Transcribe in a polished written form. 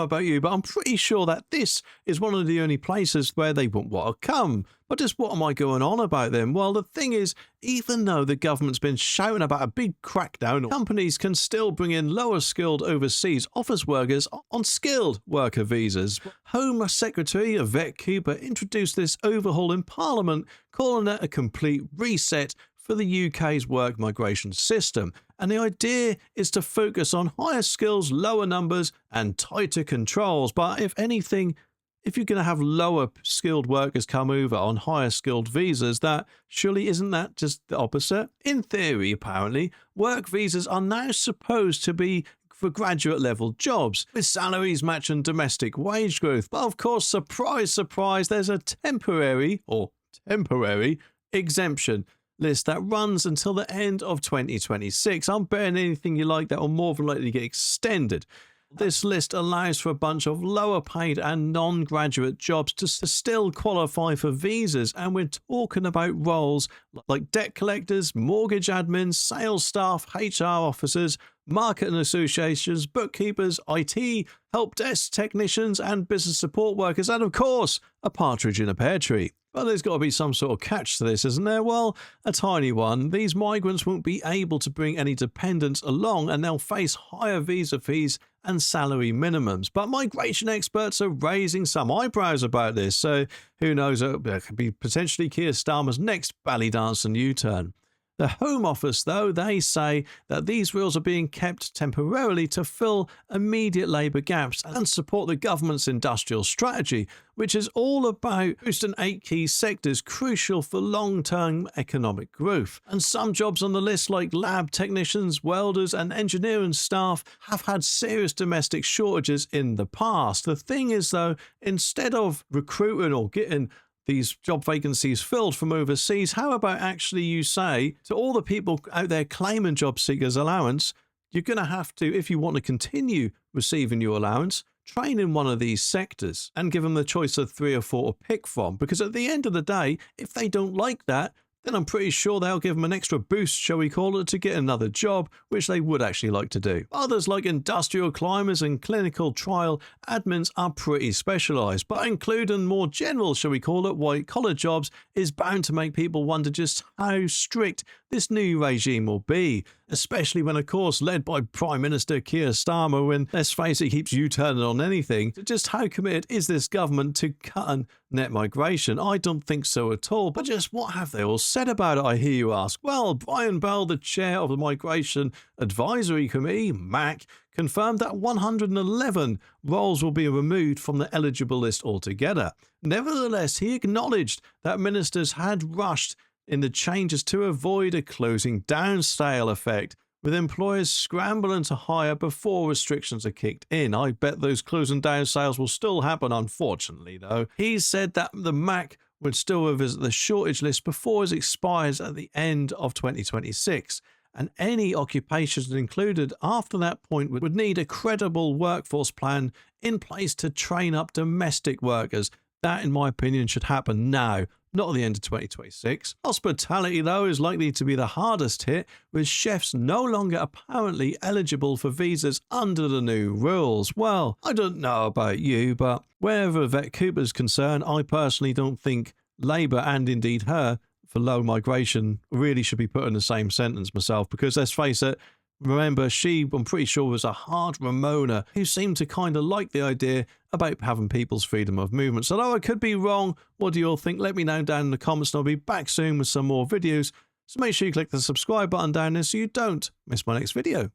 about you, but I'm pretty sure that this is one of the only places where they wouldn't want to come. But just what am I going on about then? Well, the thing is, even though the government's been shouting about a big crackdown, companies can still bring in lower skilled overseas office workers on skilled worker visas. Home Secretary Yvette Cooper introduced this overhaul in Parliament, calling it a complete reset for the UK's work migration system. And the idea is to focus on higher skills, lower numbers, and tighter controls. But if anything, if you're going to have lower skilled workers come over on higher skilled visas, that surely isn't that just the opposite? In theory, apparently, work visas are now supposed to be for graduate level jobs, with salaries matching domestic wage growth. But of course, surprise, surprise, there's a temporary exemption list that runs until the end of 2026. I'm betting anything you like that will more than likely get extended. This list allows for a bunch of lower paid and non-graduate jobs to still qualify for visas, and we're talking about roles like debt collectors, mortgage admins, sales staff, HR officers, marketing associations, bookkeepers, IT, help desk technicians, and business support workers, and of course, a partridge in a pear tree. But there's got to be some sort of catch to this, isn't there? Well, a tiny one. These migrants won't be able to bring any dependents along, and they'll face higher visa fees and salary minimums. But migration experts are raising some eyebrows about this, so who knows, it could be potentially Keir Starmer's next belly dance and U-turn. The Home Office, though, they say that these rules are being kept temporarily to fill immediate labour gaps and support the government's industrial strategy, which is all about boosting 8 key sectors crucial for long-term economic growth. And some jobs on the list, like lab technicians, welders and engineering staff, have had serious domestic shortages in the past. The thing is, though, instead of recruiting or getting these job vacancies filled from overseas, how about actually you say to all the people out there claiming job seekers allowance, you're going to have to, if you want to continue receiving your allowance, train in one of these sectors and give them the choice of 3 or 4 to pick from. Because at the end of the day, if they don't like that, then I'm pretty sure they'll give them an extra boost, shall we call it, to get another job, which they would actually like to do. Others, like industrial climbers and clinical trial admins, are pretty specialised, but including more general, shall we call it, white-collar jobs is bound to make people wonder just how strict this new regime will be, especially when, of course, led by Prime Minister Keir Starmer, when, let's face it, keeps U-turning on anything. Just how committed is this government to cutting net migration? I don't think so at all, but just what have they all said about it, I hear you ask? Well, Brian Bell, the chair of the Migration Advisory Committee, MAC, confirmed that 111 roles will be removed from the eligible list altogether. Nevertheless, he acknowledged that ministers had rushed in the changes to avoid a closing down sale effect, with employers scrambling to hire before restrictions are kicked in. I bet those closing down sales will still happen, unfortunately, though. He said that the MAC would still revisit the shortage list before it expires at the end of 2026. And any occupations included after that point would need a credible workforce plan in place to train up domestic workers. That, in my opinion, should happen now, not at the end of 2026. Hospitality, though, is likely to be the hardest hit, with chefs no longer apparently eligible for visas under the new rules. Well, I don't know about you, but wherever Yvette Cooper's concerned, I personally don't think Labour, and indeed her, for low migration really should be put in the same sentence myself, because let's face it, remember, I'm pretty sure, was a hard Ramona who seemed to kind of like the idea about having people's freedom of movement. So though I could be wrong, what do you all think? Let me know down in the comments, and I'll be back soon with some more videos. So make sure you click the subscribe button down there so you don't miss my next video.